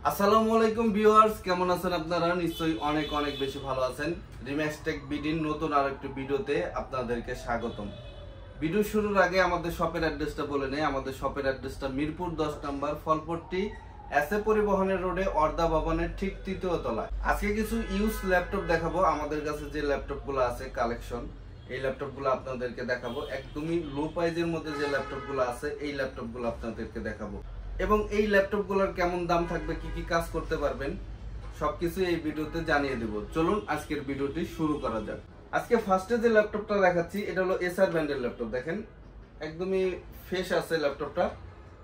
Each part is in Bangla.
আসসালামু আলাইকুম ভিউয়ার্স, কেমন আছেন আপনারা? নিশ্চয়ই অনেক অনেক বেশি ভালো আছেন। রিম্যাক্স টেক বিডির নতুন আরেকটি ভিডিওতে আপনাদেরকে স্বাগতম। ভিডিও শুরুর আগে আমাদের শপের অ্যাড্রেসটা বলে নেই। আমাদের শপের অ্যাড্রেসটা মিরপুর 10 নম্বর ফলপট্টি এসএ পরিবহনের রোডে অর্ধা ভবনের ঠিক তৃতীয় তলায়। আজকে কিছু ইউজ ল্যাপটপ দেখাবো। আমাদের কাছে যে ল্যাপটপগুলো আছে কালেকশন, এই ল্যাপটপগুলো আপনাদেরকে দেখাবো। একদমই লো প্রাইজের মধ্যে যে ল্যাপটপগুলো আছে এই ল্যাপটপগুলো আপনাদেরকে দেখাবো, এবং এই ল্যাপটপগুলোর কেমন দাম থাকবে, কি কি কাজ করতে পারবেন, সবকিছু এই ভিডিওতে জানিয়ে দেব। চলুন আজকের ভিডিওটি শুরু করা যাক। আজকে ফার্স্টে যে ল্যাপটপটা দেখাচ্ছি এটা হলো এসার ব্র্যান্ডের ল্যাপটপ। দেখেন একদমই ফ্রেশ আছে ল্যাপটপটা।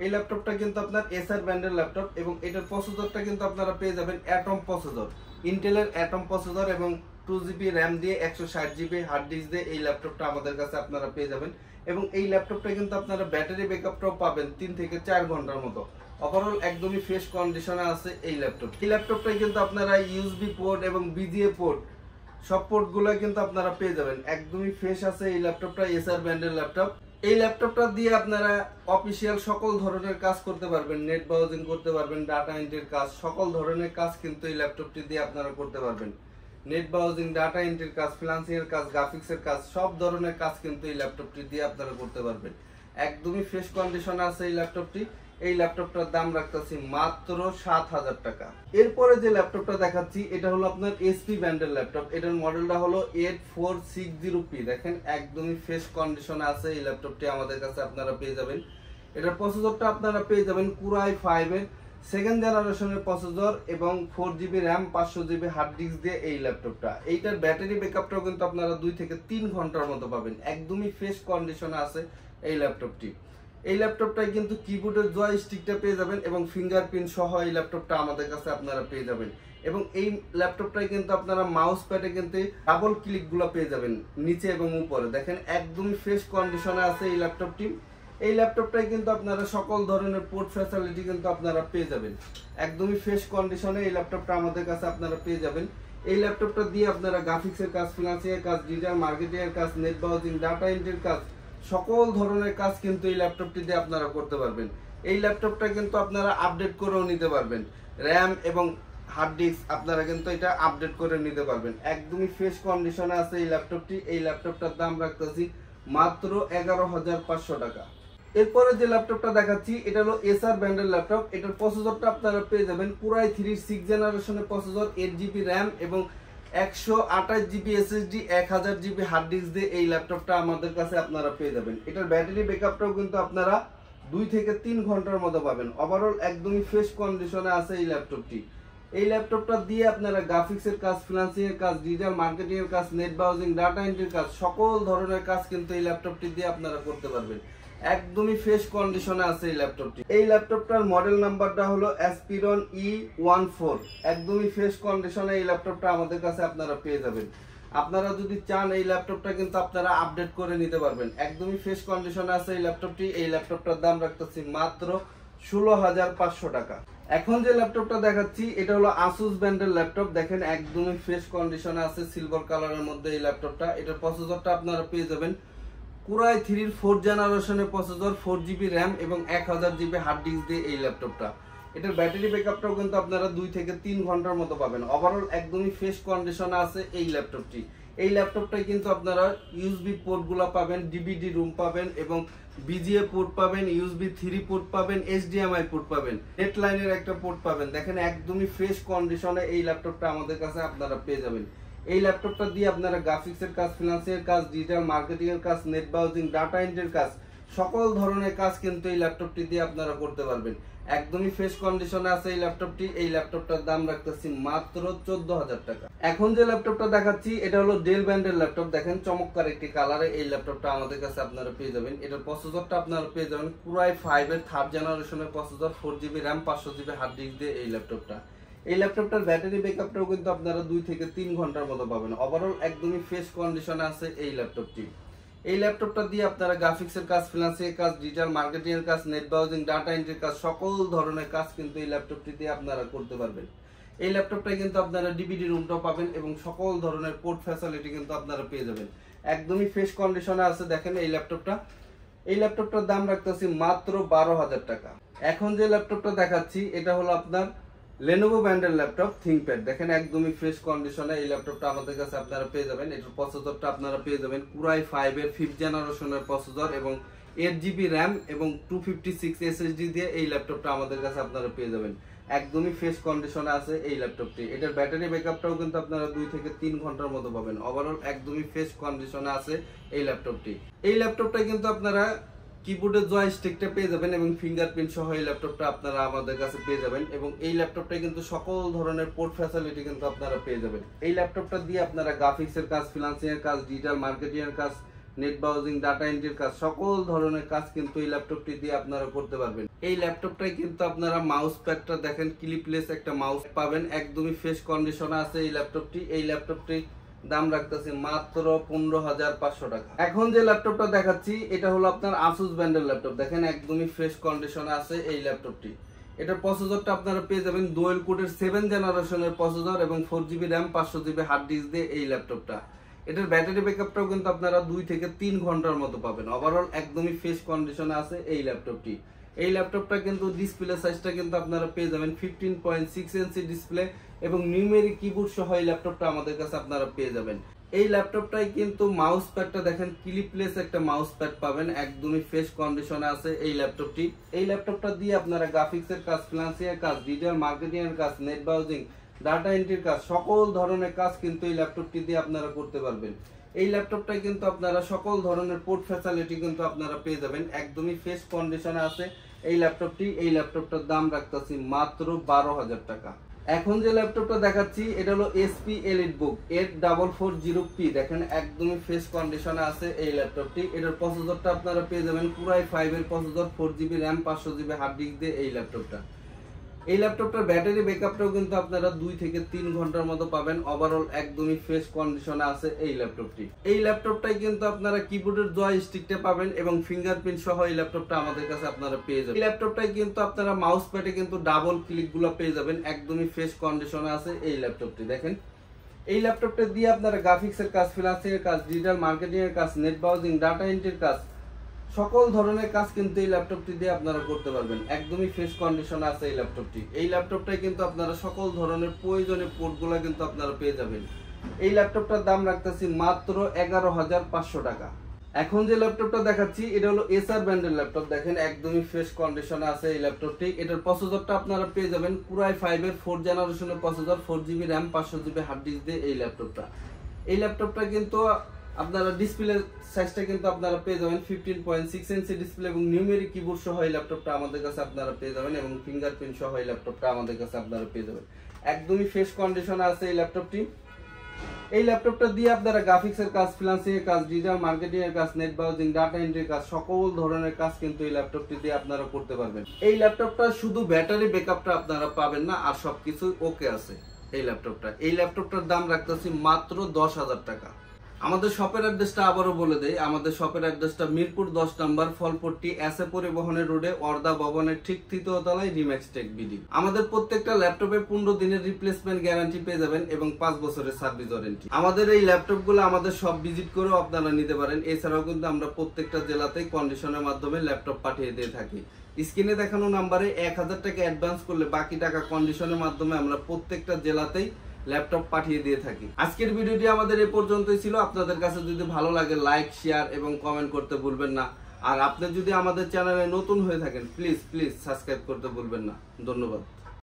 এই ল্যাপটপটা কিন্তু আপনার এসার ব্র্যান্ডের ল্যাপটপ, এবং এটার প্রসেসরটা কিন্তু আপনারা পেয়ে যাবেন অ্যাটম প্রসেসর, ইন্টেলের অ্যাটম প্রসেসর, এবং 2GB র্যাম দিয়ে 160GB হার্ড ডিস্ক দিয়ে এই ল্যাপটপটা আমাদের কাছে আপনারা পেয়ে যাবেন। এবং এই ল্যাপটপটা কিন্তু আপনারা ব্যাটারি ব্যাকআপটাও পাবেন 3 থেকে 4 ঘন্টার মতো। ওভারঅল একদমই ফ্রেশ কন্ডিশনে আছে এই ল্যাপটপ। এই ল্যাপটপটাই কিন্তু আপনারা ইউএসবি পোর্ট এবং বিজিএ পোর্ট সব পোর্টগুলো কিন্তু আপনারা পেয়ে যাবেন। একদমই ফ্রেশ আছে এই ল্যাপটপটা, এসার ব্র্যান্ডের ল্যাপটপ। এই ল্যাপটপটা দিয়ে আপনারা অফিসিয়াল সকল ধরনের কাজ করতে পারবেন, নেট ব্রাউজিং করতে পারবেন, ডাটা এন্ট্রির কাজ, সকল ধরনের কাজ কিন্তু এই ল্যাপটপটি দিয়ে আপনারা করতে পারবেন। নেট ব্রাউজিং, ডাটা এন্ট্রির কাজ, ফ্রিল্যান্সিংয়ের কাজ, গ্রাফিক্সের কাজ, সব ধরনের কাজ কিন্তু এই ল্যাপটপটি দিয়ে আপনারা করতে পারবেন। একদমই ফ্রেশ কন্ডিশনে আছে এই ল্যাপটপটি। এই ল্যাপটপটার দাম রাখতেছি মাত্র 7,000 টাকা। এরপরে যে ল্যাপটপটা দেখাচ্ছি এটা হলো আপনার এসপি ব্র্যান্ডের ল্যাপটপ। এটার মডেলটা হলো 8460P। দেখেন একদমই ফ্রেশ কন্ডিশনে আছে এই ল্যাপটপটি আমাদের কাছে আপনারা পেয়ে যাবেন। এটার প্রসেসরটা আপনারা পেয়ে যাবেন কুরাই 5 এর সেকেন্ড জেনারেশনের প্রসেসর, এবং 4GB RAM 500GB hard disk দিয়ে এই ল্যাপটপটা। এইটার ব্যাটারি ব্যাকআপটাও কিন্তু আপনারা 2 থেকে 3 ঘন্টার মতো পাবেন। একদমই ফ্রেশ কন্ডিশনে আছে এই ল্যাপটপটি। এই ল্যাপটপটায় কিন্তু কিবোর্ডের জয়স্টিকটা পেয়ে যাবেন, এবং ফিঙ্গারপ্রিন্ট সহ এই ল্যাপটপটা আমাদের কাছে আপনারা পেয়ে যাবেন। এবং এই ল্যাপটপটায় কিন্তু আপনারা মাউস প্যাডে কিন্তু ডাবল ক্লিকগুলো পেয়ে যাবেন নিচে এবং উপরে। দেখেন একদমই ফ্রেশ কন্ডিশনে আছে এই ল্যাপটপটি। এই ল্যাপটপটায় কিন্তু আপনারা সকল ধরনের পোর্ট ফ্যাসিলিটি কিন্তু আপনারা পেয়ে যাবেন। একদমই ফ্রেশ কন্ডিশনে এই ল্যাপটপটা আমাদের কাছে আপনারা পেয়ে যাবেন। এই ল্যাপটপটা দিয়ে আপনারা গ্রাফিক্সের কাজ, ফিনান্সিয়াল কাজ, ডিজিটাল মার্কেটিংয়ের কাজ, নেট ব্রাউজিং, ডাটা এন্ট্রির কাজ, সকল ধরনের কাজ কিন্তু এই ল্যাপটপটি দিয়ে আপনারা করতে পারবেন। এই ল্যাপটপটা কিন্তু আপনারা আপডেট করেও নিতে পারবেন। র্যাম এবং হার্ড ডিস্ক আপনারা কিন্তু এটা আপডেট করে নিতে পারবেন। একদমই ফ্রেশ কন্ডিশনে আছে এই ল্যাপটপটি। এই ল্যাপটপটার দাম রাখতেছি মাত্র 11,500 টাকা। এরপরে যে ল্যাপটপটা দেখাচ্ছি এটা হলো এসার ব্র্যান্ডের ল্যাপটপ। এটার প্রসেসরটা আপনারা পেয়ে যাবেন কুরাই 3 6th জেনারেশনের প্রসেসর, 8GB র্যাম এবং 128GB SSD 1000GB hard disk দিয়ে এই ল্যাপটপটা আমাদের কাছে আপনারা পেয়ে যাবেন। এটার ব্যাটারি ব্যাকআপটাও কিন্তু আপনারা 2 থেকে 3 ঘন্টার মতো পাবেন। ওভারঅল একদমই ফ্রেশ কন্ডিশনে আছে এই ল্যাপটপটি। এই ল্যাপটপটা দিয়ে আপনারা গ্রাফিক্সের কাজ, ফিনান্সিয়াল কাজ, ডিজিটাল মার্কেটিং এর কাজ, নেট ব্রাউজিং, ডাটা এন্ট্রির কাজ, সকল ধরনের কাজ কিন্তু এই ল্যাপটপটি দিয়ে আপনারা করতে পারবেন। একদমই ফ্রেশ কন্ডিশনে আছে এই ল্যাপটপটি। এই ল্যাপটপটার মডেল নাম্বারটা হলো অ্যাসপিরন E14। একদমই ফ্রেশ কন্ডিশনে এই ল্যাপটপটা আমাদের কাছে আপনারা পেয়ে যাবেন। আপনারা যদি চান এই ল্যাপটপটা কিন্তু আপনারা আপডেট করে নিতে পারবেন। একদমই ফ্রেশ কন্ডিশনে আছে এই ল্যাপটপটি। এই ল্যাপটপটার দাম রাখতেছি মাত্র 16,500 টাকা। এখন যে ল্যাপটপটা দেখাচ্ছি এটা হলো আসুস ব্র্যান্ডের ল্যাপটপ। দেখেন একদমই ফ্রেশ কন্ডিশনে আছে সিলভার কালারের মধ্যে এই ল্যাপটপটা। এটার প্রসেসরটা আপনারা পেয়ে যাবেন কুরাই 3 4th জেনারেশনের প্রসেসর, 4GB র্যাম এবং 1000GB হার্ড ডিস্ক দিয়ে এই ল্যাপটপটা। এটার ব্যাটারি ব্যাকআপটাও কিন্তু আপনারা 2 থেকে 3 ঘন্টার মতো পাবেন। ওভারঅল একদমই ফ্রেশ কন্ডিশনে আছে এই ল্যাপটপটি। এই ল্যাপটপটাই কিন্তু আপনারা ইউএসবি পোর্টগুলো পাবেন, ডিভিডি রুম পাবেন, এবং বিজিএ পোর্ট পাবেন, ইউএসবি 3 পোর্ট পাবেন, এইচডিএমআই পোর্ট পাবেন, নেট লাইনের একটা পোর্ট পাবেন। দেখেন একদমই ফ্রেশ কন্ডিশনে এই ল্যাপটপটা আমাদের কাছে আপনারা পেয়ে যাবেন। এই ল্যাপটপটা দিয়ে আপনারা গ্রাফিক্সের কাজ, ফিনান্সিয়াল কাজ, ডিজিটাল মার্কেটিং এর কাজ, নেট ব্রাউজিং, ডাটা এন্ট্রির কাজ, সকল ধরনের কাজ কিন্তু এই ল্যাপটপটি দিয়ে আপনারা করতে পারবেন। একদমই ফ্রেশ কন্ডিশনে আছে এই ল্যাপটপটি। এই ল্যাপটপটার দাম রাখতেছি মাত্র 14,000 টাকা। এখন যে ল্যাপটপটা দেখাচ্ছি এটা হলো ডেল ব্র্যান্ডের ল্যাপটপ। দেখেন চমৎকার একটি কালারে এই ল্যাপটপটা আমাদের কাছে আপনারা পেয়ে যাবেন। এটার প্রসেসরটা আপনারা পেয়ে যাবেন কুরাই 5 এর 3rd জেনারেশনের processor, 4GB RAM 500GB hard disk দিয়ে এই ল্যাপটপটা। এই ল্যাপটপটার ব্যাটারি ব্যাকআপটাও কিন্তু আপনারা 2 থেকে 3 ঘন্টার মতো পাবেন। ওভারঅল একদমই ফ্রেশ কন্ডিশনে আছে এই ল্যাপটপটি। এই ল্যাপটপটা দিয়ে আপনারা গ্রাফিক্সের কাজ, ফিনান্সিয়াল কাজ, ডিজিটাল মার্কেটিং এর কাজ, নেট ব্রাউজিং, ডাটা এন্ট্রির কাজ, সকল ধরনের কাজ কিন্তু এই ল্যাপটপটি দিয়ে আপনারা করতে পারবেন। এই ল্যাপটপটাই কিন্তু আপনারা ডিভিডি রুমটাও পাবেন, এবং সকল ধরনের পোর্ট ফ্যাসিলিটি কিন্তু আপনারা পেয়ে যাবেন। একদমই ফ্রেশ কন্ডিশনে আছে দেখেন এই ল্যাপটপটা। এই ল্যাপটপটার দাম রাখতেছি মাত্র 12,000 টাকা। এখন যে ল্যাপটপটা দেখাচ্ছি এটা হলো আপনার Lenovo ব্র্যান্ডের ল্যাপটপ ThinkPad দেখেন একদমই ফ্রেশ কন্ডিশনে এই ল্যাপটপটা আমাদের কাছে আপনারা পেয়ে যাবেন। এটার প্রসেসরটা আপনারা পেয়ে যাবেন Core i5 এর 5th জেনারেশনের প্রসেসর এবং 8GB RAM এবং 256 SSD দিয়ে এই ল্যাপটপটা আমাদের কাছে আপনারা পেয়ে যাবেন। একদমই ফ্রেশ কন্ডিশনে আছে এই ল্যাপটপটি। এটার ব্যাটারি ব্যাকআপটাও কিন্তু আপনারা 2 থেকে 3 ঘন্টার মতো পাবেন। ওভারঅল একদমই ফ্রেশ কন্ডিশনে আছে এই ল্যাপটপটি। এই ল্যাপটপটা কিন্তু আপনারা কিবোর্ডের জয়স্টিকটা পেয়ে যাবেন এবং ফিঙ্গারপ্রিন্ট সহ এই ল্যাপটপটা আপনারা আমাদের কাছে পেয়ে যাবেন এবং এই ল্যাপটপটা কিন্তু সকল ধরনের পোর্ট ফ্যাসিলিটি কিন্তু আপনারা পেয়ে যাবেন। এই ল্যাপটপটা দিয়ে আপনারা গ্রাফিক্সের কাজ, ফ্রিল্যান্সিং এর কাজ, ডিজিটাল মার্কেটিং এর কাজ, নেট ব্রাউজিং, ডাটা এন্ট্রির কাজ, সকল ধরনের কাজ কিন্তু এই ল্যাপটপটি দিয়ে আপনারা করতে পারবেন। এই ল্যাপটপটাই কিন্তু আপনারা মাউস প্যাডটা দেখেন ক্লিপলেস একটা মাউস পাবেন, একদমই ফ্রেশ কন্ডিশনে আছে এই ল্যাপটপটি। এই ল্যাপটপটি দাম রাখতেছি মাত্র 15,500 টাকা। এখন যে ল্যাপটপটা দেখাচ্ছি এটা হলো আপনার Asus ব্র্যান্ডের ল্যাপটপ। দেখেন একদমই ফ্রেশ কন্ডিশনে আছে এই ল্যাপটপটি। এটার প্রসেসরটা আপনারা পেয়ে যাবেন ডুয়েল কোরের 7 জেনারেশনের প্রসেসর এবং 4GB RAM 500GB hard disk দিয়ে এই ল্যাপটপটা। এটার ব্যাটারি ব্যাকআপটাও কিন্তু আপনারা 2 থেকে 3 ঘন্টার মতো পাবেন। ওভারঅল একদমই ফ্রেশ কন্ডিশনে আছে এই ল্যাপটপটি। এই ল্যাপটপটা কিন্তু ডিসপ্লে সাইজটা কিন্তু আপনারা পেয়ে যাবেন 15.6 ইঞ্চি ডিসপ্লে এবং নিউমেরিক কিবোর্ড সহ এই ল্যাপটপটা আমাদের কাছে আপনারা পেয়ে যাবেন। এই ল্যাপটপটাই কিন্তু মাউস প্যাডটা দেখেন ক্লিপলেস একটা মাউস প্যাড পাবেন, একদমই ফ্রেশ কন্ডিশনে আছে এই ল্যাপটপটি। এই ল্যাপটপটা দিয়ে আপনারা গ্রাফিক্সের কাজ, ফ্রিল্যান্সিং এর কাজ, ডিজিটাল মার্কেটিং এর কাজ, নেট ব্রাউজিং, ডাটা এন্ট্রির কাজ, সকল ধরনের কাজ কিন্তু এই ল্যাপটপটি দিয়ে আপনারা করতে পারবেন। এই ল্যাপটপটা কিন্তু আপনারা সকল ধরনের পোর্ট ফ্যাসিলিটি কিন্তু আপনারা পেয়ে যাবেন, একদমই ফ্রেশ কন্ডিশনে আছে এই ল্যাপটপটি। এই ল্যাপটপটার দাম রাখতেছি মাত্র 12,000 টাকা। এখন যে ল্যাপটপটা দেখাচ্ছি এটা হলো HP EliteBook 8440P। দেখেন একদমই ফ্রেশ কন্ডিশনে আছে এই ল্যাপটপটি। এটার প্রসেসরটা আপনারা পেয়ে যাবেন Core i5 এর processor, 4GB RAM 500GB hard disk দিয়ে এই ল্যাপটপটা। এই ল্যাপটপটার ব্যাটারি ব্যাকআপটাও কিন্তু আপনারা 2 থেকে 3 ঘন্টার মতো পাবেন। ওভারঅল একদমই ফ্রেশ কন্ডিশনে আছে এই ল্যাপটপটি। এই ল্যাপটপটাই কিন্তু আপনারা কিবোর্ডের জয়স্টিকটা পাবেন এবং ফিঙ্গারপ্রিন্ট সহ এই ল্যাপটপটা আমাদের কাছে আপনারা পেয়ে যাবেন। এই ল্যাপটপটাই কিন্তু আপনারা মাউস প্যাডে কিন্তু ডাবল ক্লিকগুলো পেয়ে যাবেন, একদমই ফ্রেশ কন্ডিশনে আছে এই ল্যাপটপটি। দেখেন এই ল্যাপটপটা দিয়ে আপনারা গ্রাফিক্সের কাজ, ফ্রিল্যান্সিং এর কাজ, ডিজিটাল মার্কেটিং এর কাজ, নেট ব্রাউজিং, ডাটা এন্ট্রির কাজ, সকল ধরনের কাজ কিন্তু এই ল্যাপটপটি দিয়ে আপনারা করতে পারবেন। একদমই ফ্রেশ কন্ডিশনে আছে এই ল্যাপটপটি। এই ল্যাপটপটাই কিন্তু আপনারা সকল ধরনের প্রয়োজনীয় পোর্টগুলো কিন্তু আপনারা পেয়ে যাবেন। এই ল্যাপটপটার দাম রাখতেছি মাত্র 11,500 টাকা। এখন যে ল্যাপটপটা দেখাচ্ছি এটা হলো Acer ব্র্যান্ডের ল্যাপটপ। দেখেন একদমই ফ্রেশ কন্ডিশনে আছে এই ল্যাপটপটি। এটার প্রসেসরটা আপনারা পেয়ে যাবেন Core i5 এর 4th জেনারেশনের processor, 4GB RAM 500GB hard disk দিয়ে এই ল্যাপটপটা। এই ল্যাপটপটা কিন্তু আপনারা ডিসপ্লে সাইজটা কিন্তু আপনারা পেয়ে যাবেন 15.6 ইঞ্চি ডিসপ্লে এবং নিউমেরিক কিবোর্ড সহ এই ল্যাপটপটা আমাদের কাছে আপনারা পেয়ে যাবেন এবং ফিঙ্গারপ্রিন্ট সহ এই ল্যাপটপটা আমাদের কাছে আপনারা পেয়ে যাবেন। একদমই ফ্রেশ কন্ডিশনে আছে এই ল্যাপটপটি। এই ল্যাপটপটা দিয়ে আপনারা গ্রাফিক্সের কাজ, ফ্রিল্যান্সিং এর কাজ, ডিজিটাল মার্কেটিং এর কাজ, নেট ব্রাউজিং, ডাটা এন্ট্রির কাজ, সকল ধরনের কাজ কিন্তু এই ল্যাপটপটি দিয়ে আপনারা করতে পারবেন। এই ল্যাপটপটা শুধু ব্যাটারি ব্যাকআপটা আপনারা পাবেন না, আর সবকিছু ওকে আছে এই ল্যাপটপটা। এই ল্যাপটপটার দাম রাখতেছি মাত্র 10,000 টাকা। আমাদের শপের অ্যাড্রেসটা আবারও বলে দেই। আমাদের শপের অ্যাড্রেসটা মিরপুর 10 নম্বর, ফলপট্টি, এসএ পরিবহনের রোডে, অর্দা ভবনের ঠিক 3য় তলায় রিম্যাক্স টেক বিডি। আমাদের প্রত্যেকটা ল্যাপটপে 15 দিনের রিপ্লেসমেন্ট গ্যারান্টি পেয়ে যাবেন এবং 5 বছরের সার্ভিস ওয়ারেন্টি। আমাদের এই ল্যাপটপগুলো আমাদের সব ভিজিট করেও আপনারা নিতে পারেন। এছাড়াও কিন্তু আমরা প্রত্যেকটা জেলাতেই কন্ডিশনের মাধ্যমে ল্যাপটপ পাঠিয়ে দিয়ে থাকি। স্ক্রিনে দেখানো নাম্বারে 1000 টাকা অ্যাডভান্স করলে বাকি টাকা কন্ডিশনের মাধ্যমে আমরা প্রত্যেকটা জেলাতেই ল্যাপটপ পাঠিয়ে দিয়ে থাকি। আজকের ভিডিওটি আমাদের এই পর্যন্তই ছিল। আপনাদের কাছে যদি ভালো লাগে লাইক, শেয়ার এবং কমেন্ট করতে ভুলবেন না। আর আপনি যদি আমাদের চ্যানেলে নতুন হয়ে থাকেন প্লিজ সাবস্ক্রাইব করতে ভুলবেন না। ধন্যবাদ।